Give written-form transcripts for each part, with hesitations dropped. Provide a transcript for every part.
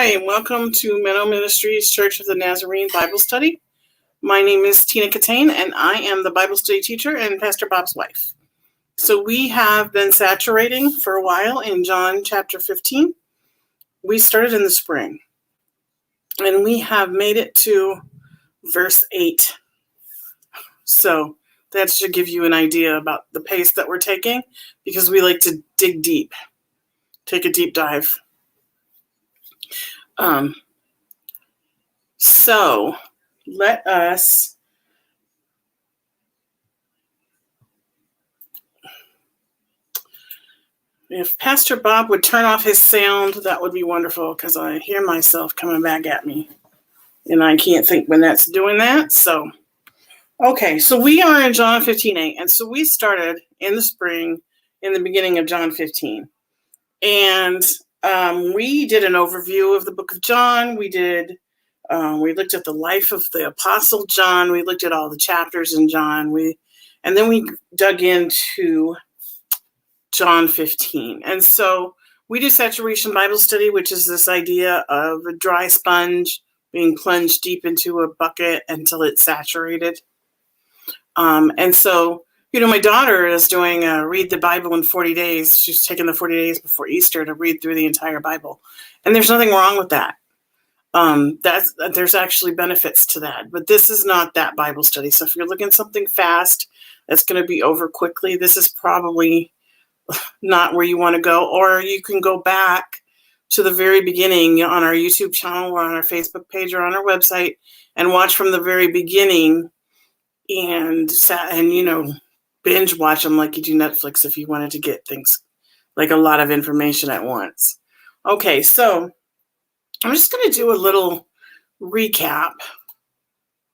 Hi, welcome to Meadow Ministries Church of the Nazarene Bible Study. My name is Tina Catane, and I am the Bible study teacher and Pastor Bob's wife. So we have been saturating for a while in John chapter 15. We started in the spring, and we have made it to verse 8. So that should give you an idea about the pace that we're taking, because we like to dig deep, take a deep dive. So let us if Pastor Bob would turn off his sound, that would be wonderful, because I hear myself coming back at me and I can't think when that's doing that. So okay, so we are in John 15:8, and so we started in the spring in the beginning of John 15, and we did an overview of the book of John. We looked at the life of the Apostle John. We looked at all the chapters in John. And then we dug into John 15. And so we do saturation Bible study, which is this idea of a dry sponge being plunged deep into a bucket until it's saturated. And so, my daughter is doing read the Bible in 40 days. She's taken the 40 days before Easter to read through the entire Bible. And there's nothing wrong with that. There's actually benefits to that, but this is not that Bible study. So if you're looking at something fast that's going to be over quickly, this is probably not where you want to go. Or you can go back to the very beginning on our YouTube channel or on our Facebook page or on our website and watch from the very beginning and binge watch them like you do Netflix if you wanted to get things like a lot of information at once. Okay, so I'm just going to do a little recap.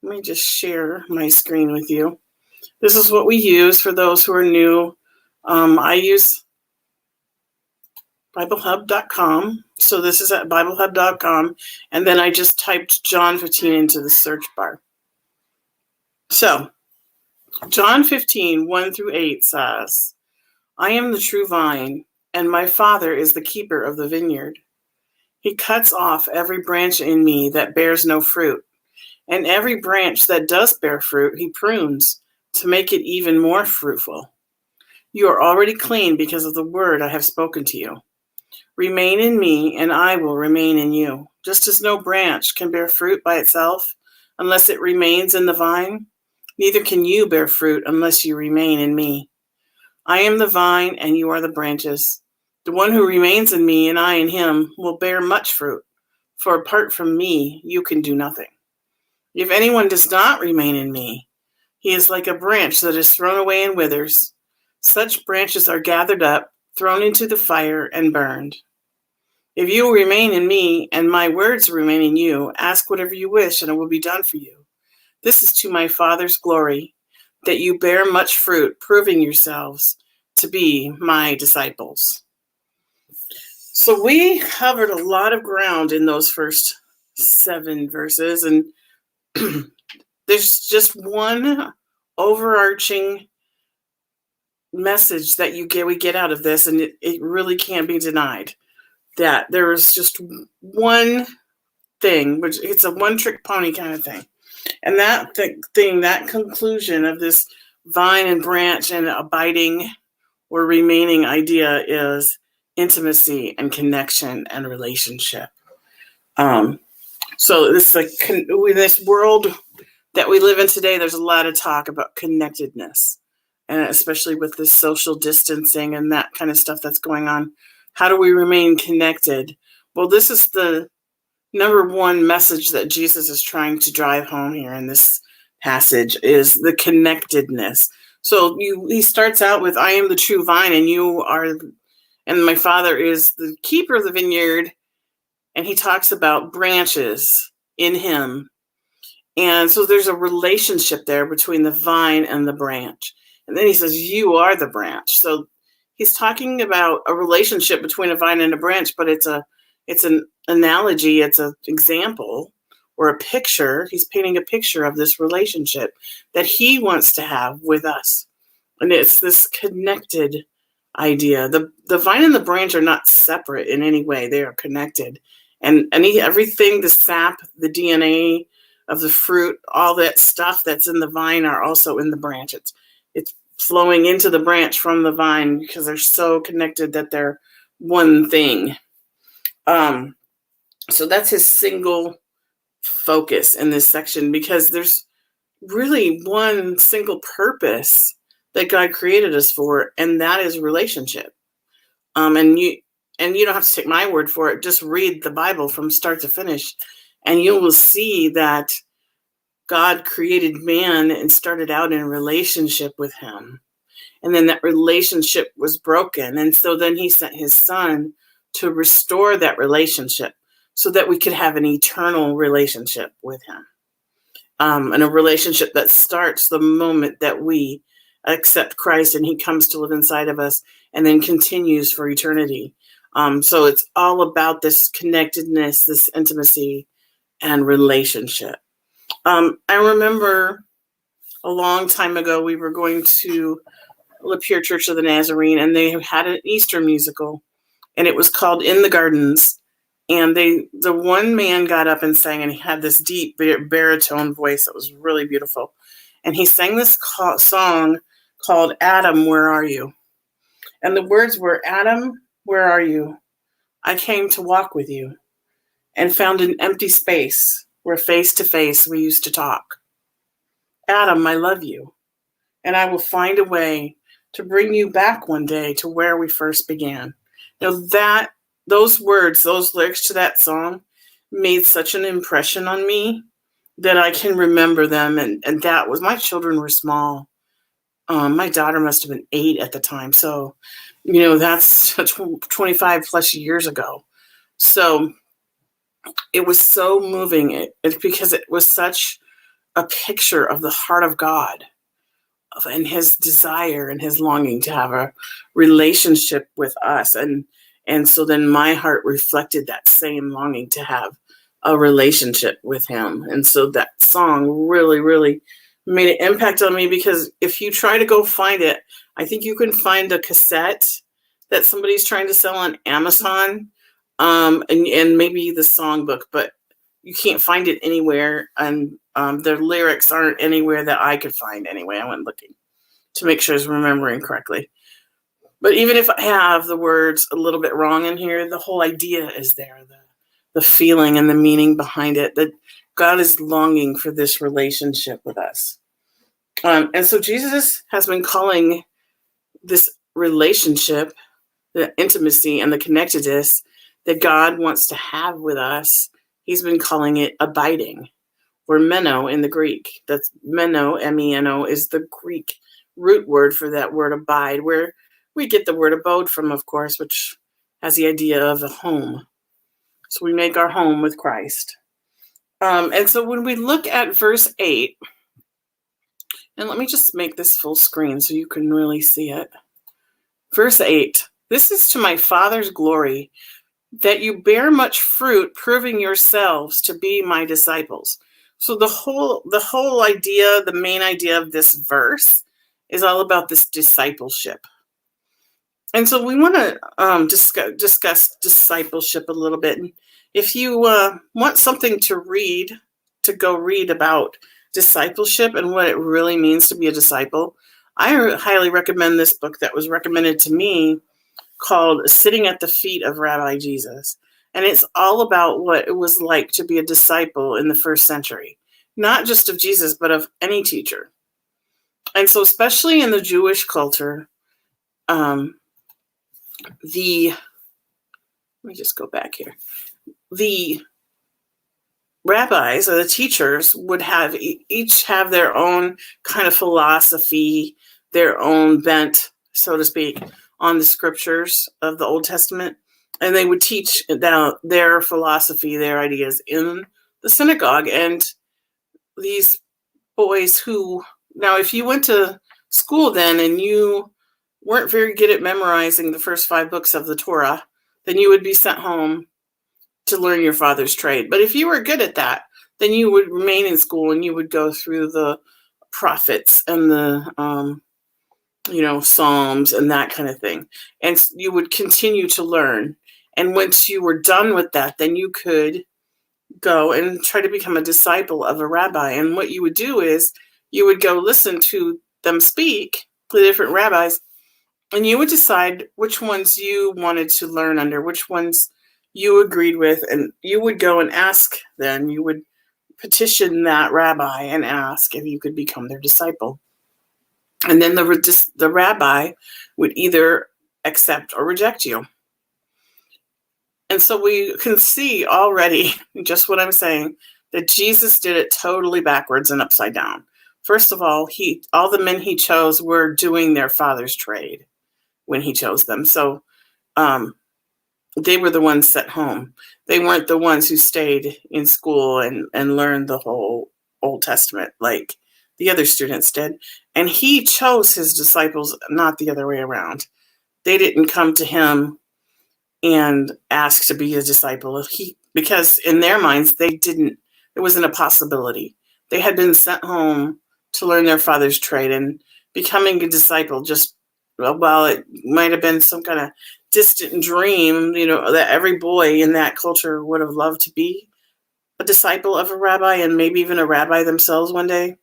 Let me just share my screen with you. This is what we use for those who are new. I use BibleHub.com. So this is at BibleHub.com. And then I just typed John 15 into the search bar. So John 15, 1 through 8 says, I am the true vine, and my Father is the keeper of the vineyard. He cuts off every branch in me that bears no fruit, and every branch that does bear fruit, he prunes to make it even more fruitful. You are already clean because of the word I have spoken to you. Remain in me, and I will remain in you. Just as no branch can bear fruit by itself unless it remains in the vine, neither can you bear fruit unless you remain in me. I am the vine, and you are the branches. The one who remains in me and I in him will bear much fruit, for apart from me, you can do nothing. If anyone does not remain in me, he is like a branch that is thrown away and withers. Such branches are gathered up, thrown into the fire, and burned. If you remain in me and my words remain in you, ask whatever you wish and it will be done for you. This is to my Father's glory, that you bear much fruit, proving yourselves to be my disciples. So we covered a lot of ground in those first 7 verses, and there's just one overarching message that we get out of this, and it really can't be denied, that there is just one thing, which it's a one-trick pony kind of thing. And that that conclusion of this vine and branch and abiding or remaining idea is intimacy and connection and relationship. So this this world that we live in today, there's a lot of talk about connectedness, and especially with this social distancing and that kind of stuff that's going on. How do we remain connected? Well, this is the number one message that Jesus is trying to drive home here in this passage, is the connectedness. So he starts out with, I am the true vine, and my Father is the keeper of the vineyard. And he talks about branches in him. And so there's a relationship there between the vine and the branch. And then he says, you are the branch. So he's talking about a relationship between a vine and a branch, but it's an analogy, it's an example or a picture. He's painting a picture of this relationship that he wants to have with us. And it's this connected idea. The vine and the branch are not separate in any way. They are connected. and everything, the sap, the DNA of the fruit, all that stuff that's in the vine are also in the branch. It's flowing into the branch from the vine because they're so connected that they're one thing. So that's his single focus in this section, because there's really one single purpose that God created us for, and that is relationship. And you don't have to take my word for it. Just read the Bible from start to finish, and you will see that God created man and started out in relationship with him. And then that relationship was broken. And so then he sent his son to restore that relationship so that we could have an eternal relationship with him. And a relationship that starts the moment that we accept Christ and he comes to live inside of us, and then continues for eternity. So it's all about this connectedness, this intimacy and relationship. I remember a long time ago, we were going to Lapeer Church of the Nazarene, and they had an Easter musical, and it was called In the Gardens. And the one man got up and sang, and he had this deep baritone voice that was really beautiful. And he sang this song called Adam, Where Are You? And the words were, Adam, where are you? I came to walk with you and found an empty space where face to face we used to talk. Adam, I love you, and I will find a way to bring you back one day to where we first began. Now those words, those lyrics to that song made such an impression on me that I can remember them. And that was, my children were small. My daughter must have been 8 at the time. So, that's 25 plus years ago. So it was so moving because it was such a picture of the heart of God and his desire and his longing to have a relationship with us. And so then my heart reflected that same longing to have a relationship with him. And so that song really, really made an impact on me, because if you try to go find it, I think you can find a cassette that somebody's trying to sell on Amazon, and maybe the songbook, but you can't find it anywhere. And the lyrics aren't anywhere that I could find anyway. I went looking to make sure I was remembering correctly. But even if I have the words a little bit wrong in here, the whole idea is there, the feeling and the meaning behind it, that God is longing for this relationship with us. And so Jesus has been calling this relationship, the intimacy and the connectedness that God wants to have with us, he's been calling it abiding, or meno in the Greek. That's meno, M-E-N-O, is the Greek root word for that word abide, where we get the word abode from, of course, which has the idea of a home. So we make our home with Christ. And so when we look at verse 8, and let me just make this full screen so you can really see it. Verse 8, this is to my Father's glory, that you bear much fruit, proving yourselves to be my disciples. So the whole idea, the main idea of this verse is all about this discipleship. And so we want to discuss discipleship a little bit. And if you want something to go read about discipleship and what it really means to be a disciple, I highly recommend this book that was recommended to me, called Sitting at the Feet of Rabbi Jesus. And it's all about what it was like to be a disciple in the first century, not just of Jesus, but of any teacher. And so especially in the Jewish culture, let me just go back here. The rabbis or the teachers would have each have their own kind of philosophy, their own bent, so to speak, on the scriptures of the Old Testament. And they would teach their philosophy, their ideas in the synagogue. And these boys who, now if you went to school then and you weren't very good at memorizing the first 5 books of the Torah, then you would be sent home to learn your father's trade. But if you were good at that, then you would remain in school and you would go through the prophets and the Psalms and that kind of thing. And you would continue to learn. And once you were done with that, then you could go and try to become a disciple of a rabbi. And what you would do is you would go listen to them speak, the different rabbis, and you would decide which ones you wanted to learn under, which ones you agreed with, and you would go and ask them, you would petition that rabbi and ask if you could become their disciple. And then the rabbi would either accept or reject you. And so we can see already, just what I'm saying, that Jesus did it totally backwards and upside down. First of all, all the men he chose were doing their father's trade when he chose them. So they were the ones sent home. They weren't the ones who stayed in school and learned the whole Old Testament like the other students did. And he chose his disciples, not the other way around. They didn't come to him and ask to be a disciple. Because in their minds, it wasn't a possibility. They had been sent home to learn their father's trade, and becoming a disciple while it might have been some kind of distant dream, that every boy in that culture would have loved to be a disciple of a rabbi and maybe even a rabbi themselves one day.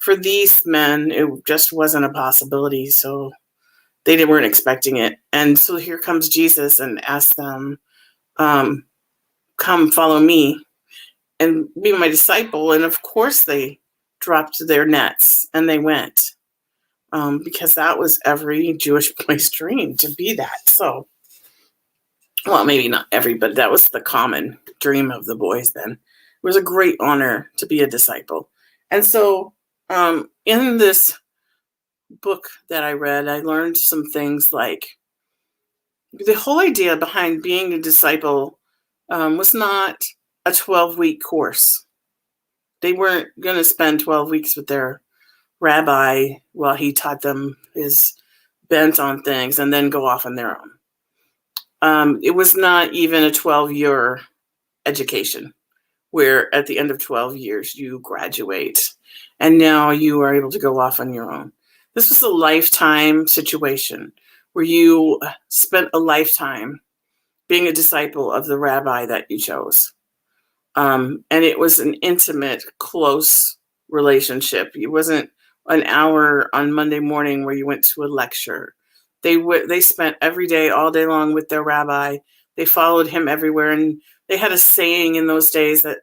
For these men, it just wasn't a possibility. So they weren't expecting it. And so here comes Jesus and asks them, come follow me and be my disciple. And of course they dropped their nets and they went, because that was every Jewish boy's dream, to be that. So, well, maybe not every, but that was the common dream of the boys then. It was a great honor to be a disciple. And so in this book that I read, I learned some things like the whole idea behind being a disciple was not a 12-week course. They weren't going to spend 12 weeks with their rabbi while he taught them his bent on things and then go off on their own. It was not even a 12-year education where at the end of 12 years you graduate and now you are able to go off on your own. This was a lifetime situation where you spent a lifetime being a disciple of the rabbi that you chose. And it was an intimate, close relationship. It wasn't an hour on Monday morning where you went to a lecture. They spent every day, all day long with their rabbi. They followed him everywhere. And they had a saying in those days that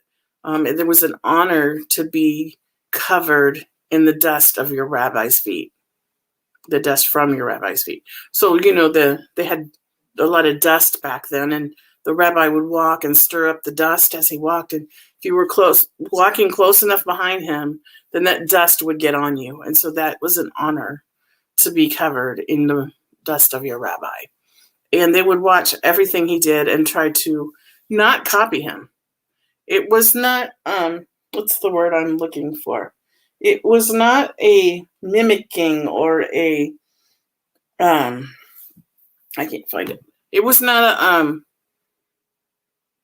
it was an honor to be covered in the dust of your rabbi's feet, the dust from your rabbi's feet. So, they had a lot of dust back then, and the rabbi would walk and stir up the dust as he walked. And if you were walking close enough behind him, then that dust would get on you. And so that was an honor to be covered in the dust of your rabbi. And they would watch everything he did and try to not copy him. It was not, what's the word I'm looking for? It was not a mimicking or a, I can't find it. It was not a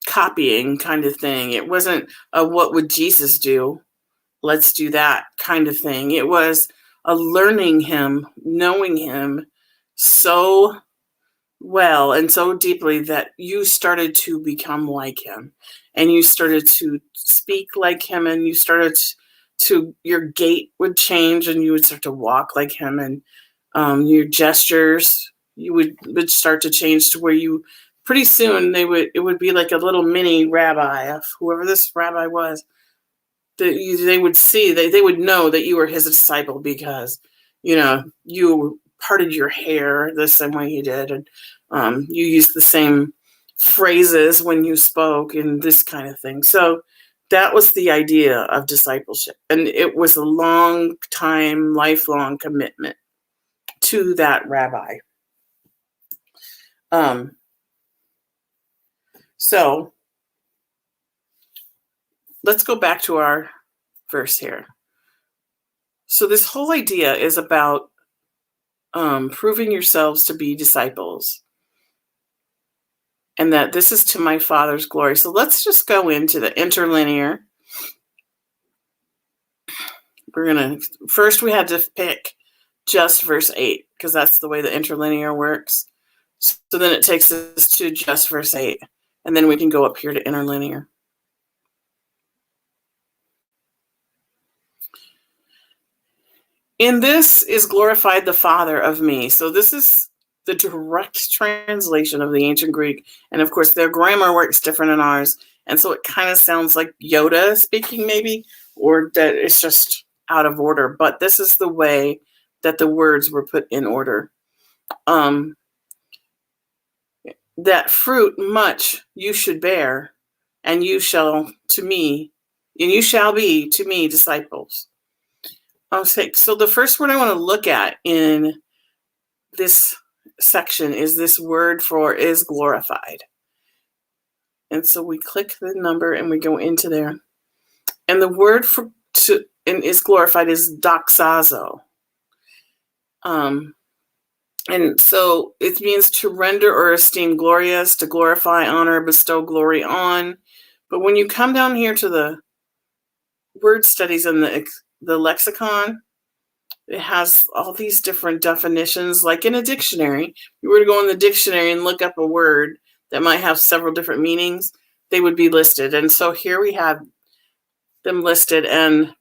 copying kind of thing. It wasn't a what would Jesus do? Let's do that kind of thing. It was a learning him, knowing him so well and so deeply that you started to become like him, and you started to speak like him, and you started to your gait would change, and you would start to walk like him, and your gestures you would start to change to where you pretty soon it would be like a little mini rabbi of whoever this rabbi was. They would see, they would know that you were his disciple because, you parted your hair the same way he did. And you used the same phrases when you spoke and this kind of thing. So that was the idea of discipleship. And it was a long time, lifelong commitment to that rabbi. So let's go back to our verse here. So this whole idea is about proving yourselves to be disciples, and that this is to my Father's glory. So let's just go into the interlinear. First we had to pick just verse 8, because that's the way the interlinear works. So then it takes us to just verse 8. And then we can go up here to interlinear. In this is glorified the Father of me. So this is the direct translation of the ancient Greek. And of course, their grammar works different than ours. And so it kind of sounds like Yoda speaking, maybe, or that it's just out of order. But this is the way that the words were put in order. That fruit much you should bear, and you shall be to me disciples. Okay, so the first word I want to look at in this section is this word for is glorified. And so we click the number and we go into there. And the word for and is glorified is doxazo. And so it means to render or esteem glorious, to glorify, honor, bestow glory on. But when you come down here to the word studies in the lexicon, it has all these different definitions. Like in a dictionary, if you were to go in the dictionary and look up a word that might have several different meanings, they would be listed. And so here we have them listed, and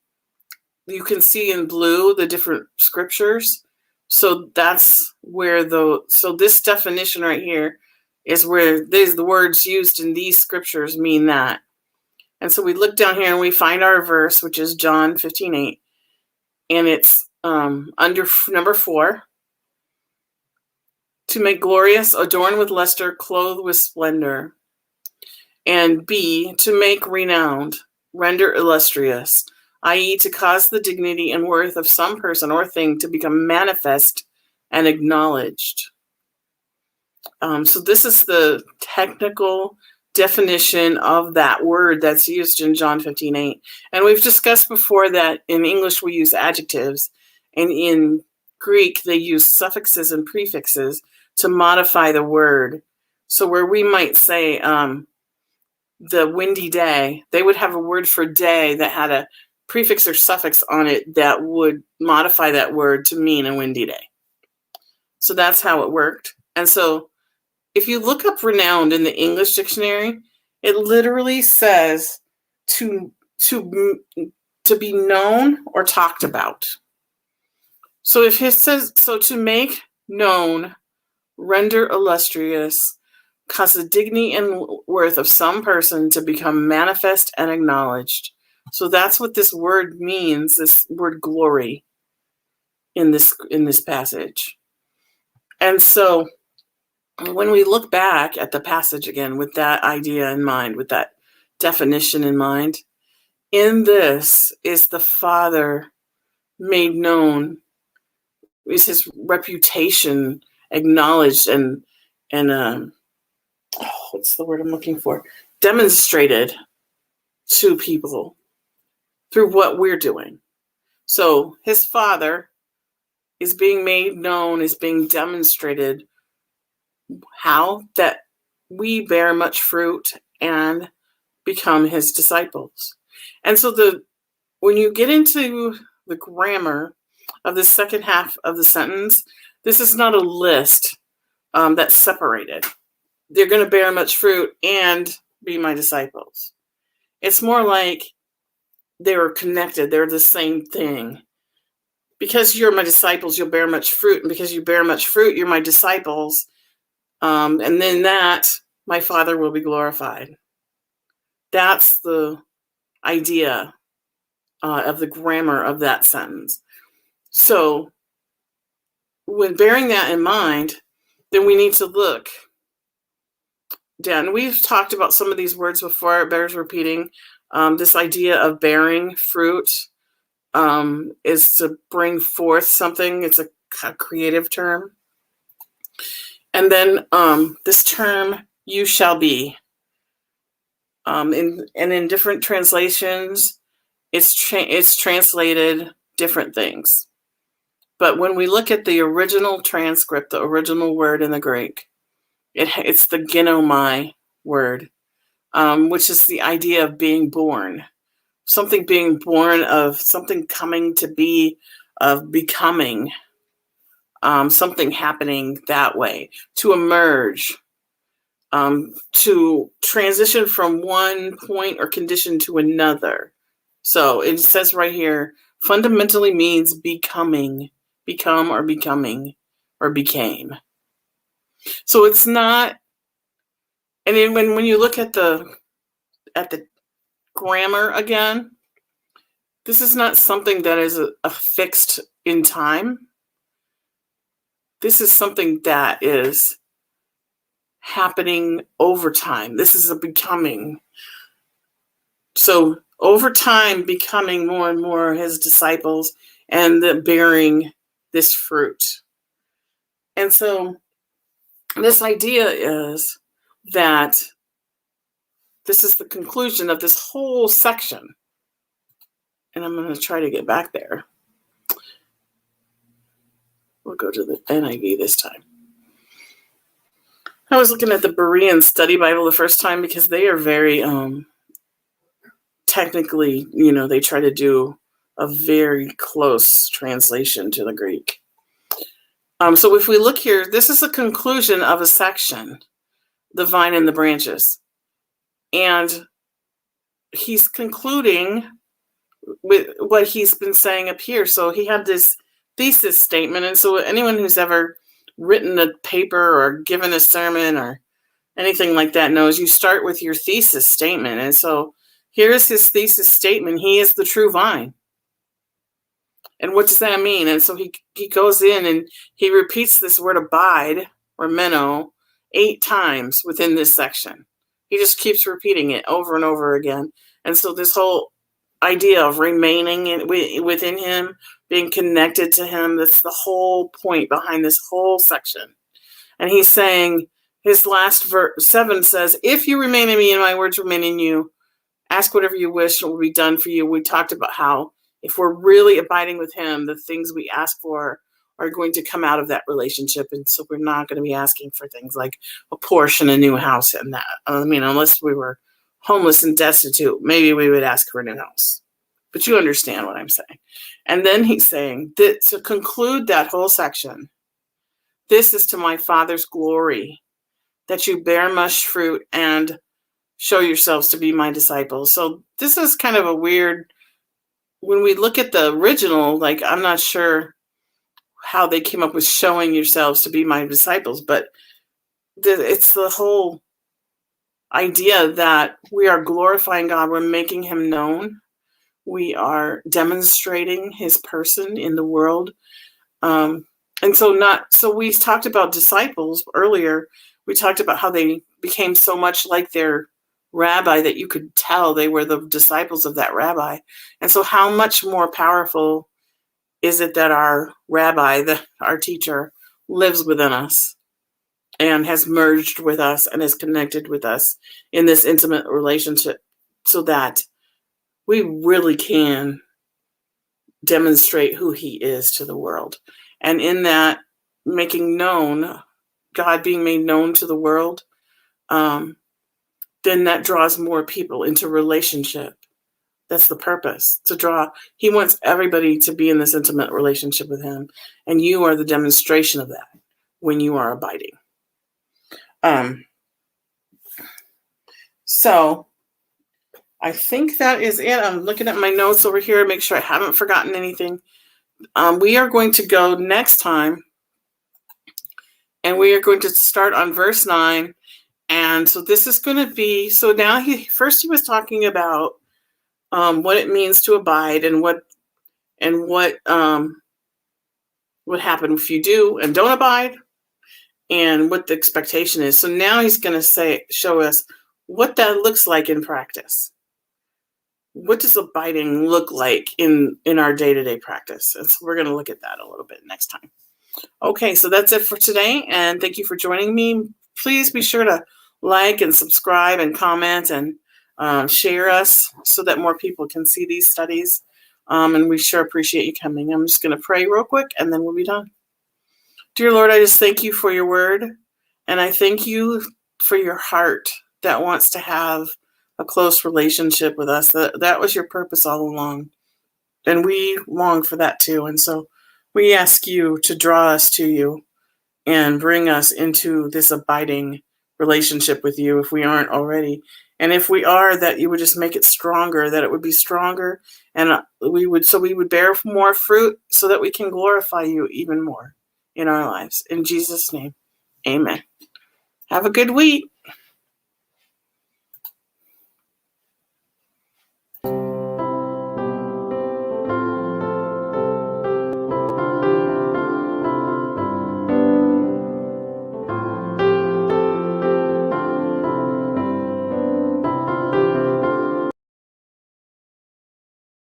you can see in blue the different scriptures. So that's where so this definition right here is where the words used in these scriptures mean that. And so we look down here and we find our verse, which is John 15:8. And it's under number 4. To make glorious, adorn with luster, clothe with splendor. And B, to make renowned, render illustrious, i.e., to cause the dignity and worth of some person or thing to become manifest and acknowledged. So this is the technical definition of that word that's used in John 15:8. And we've discussed before that in English we use adjectives, and in Greek they use suffixes and prefixes to modify the word. So where we might say the windy day, they would have a word for day that had a prefix or suffix on it that would modify that word to mean a windy day. So that's how it worked. And so if you look up renowned in the English dictionary, it literally says to be known or talked about. So if it says, so to make known, render illustrious, cause the dignity and worth of some person to become manifest and acknowledged. So that's what this word means, this word glory in this passage. And so when we look back at the passage again with that idea in mind, with that definition in mind, in this is the Father made known, is his reputation acknowledged and what's the word I'm looking for? Demonstrated to people through what we're doing. So his Father is being made known, is being demonstrated. How? That we bear much fruit and become his disciples. And so when you get into the grammar of the second half of the sentence, this is not a list that's separated. They're going to bear much fruit and be my disciples. It's more like they're connected. They're the same thing. Because you're my disciples, you'll bear much fruit. And because you bear much fruit, you're my disciples. And then that, my Father will be glorified. That's the idea of the grammar of that sentence. So when bearing that in mind, then we need to look down. We've talked about some of these words before. It bears repeating. This idea of bearing fruit is to bring forth something. It's a creative term. And then this term, you shall be. In different translations, it's translated different things. But when we look at the original transcript, the original word in the Greek, it's the ginomai word, which is the idea of being born. Something being born of something coming to be, of becoming. something happening that way, to emerge, to transition from one point or condition to another. So it says right here, fundamentally means becoming, become or becoming or became. So it's not, and then when you look at the grammar again, this is not something that is a fixed in time. This is something that is happening over time. This is a becoming. So over time, becoming more and more his disciples and bearing this fruit. And so this idea is that this is the conclusion of this whole section. And I'm going to try to get back there. We'll go to the NIV this time. I was looking at the Berean Study Bible the first time because they are very technically, they try to do a very close translation to the Greek. So if we look here, this is the conclusion of a section, the vine and the branches. And he's concluding with what he's been saying up here. So he had this thesis statement. And so anyone who's ever written a paper or given a sermon or anything like that knows you start with your thesis statement. And so here's his thesis statement. He is the true vine. And what does that mean? And so he goes in and he repeats this word abide or meno 8 times within this section. He just keeps repeating it over and over again. And so this whole idea of remaining within him, being connected to him, that's the whole point behind this whole section. And he's saying, his last verse 7 says, if you remain in me and my words remain in you, ask whatever you wish and it will be done for you. We talked about how if we're really abiding with him, the things we ask for are going to come out of that relationship. And so we're not going to be asking for things like a Porsche, a new house, and that. Unless we were homeless and destitute, maybe we would ask for a new house. But you understand what I'm saying. And then he's saying that to conclude that whole section, this is to my Father's glory, that you bear much fruit and show yourselves to be my disciples. So this is kind of a weird, when we look at the original, like I'm not sure how they came up with showing yourselves to be my disciples, but it's the whole idea that we are glorifying God. We're making him known. We are demonstrating his person in the world. And so we talked about disciples earlier. We talked about how they became so much like their rabbi that you could tell they were the disciples of that rabbi. And so how much more powerful is it that our rabbi, our teacher, lives within us and has merged with us and is connected with us in this intimate relationship so that we really can demonstrate who he is to the world. And in that, making known, God being made known to the world, then that draws more people into relationship. That's the purpose, to draw. He wants everybody to be in this intimate relationship with him. And you are the demonstration of that when you are abiding. So I think that is it. I'm looking at my notes over here to make sure I haven't forgotten anything. We are going to go next time, and we are going to start on verse 9. And so this is going to be, so now he was talking about what it means to abide and what happen if you do and don't abide and what the expectation is. So now he's going to show us what that looks like in practice. What does abiding look like in our day-to-day practice? And so we're going to look at that a little bit next time. Okay, so that's it for today. And thank you for joining me. Please be sure to like and subscribe and comment and share us so that more people can see these studies. And we sure appreciate you coming. I'm just going to pray real quick and then we'll be done. Dear Lord, I just thank you for your word. And I thank you for your heart that wants to have a close relationship with us. That was your purpose all along. And we long for that too. And so We ask you to draw us to you and bring us into this abiding relationship with you if we aren't already. And if we are, that you would just make it stronger, that it would be stronger, and we would bear more fruit so that we can glorify you even more in our lives. In Jesus' name, amen. Have a good week.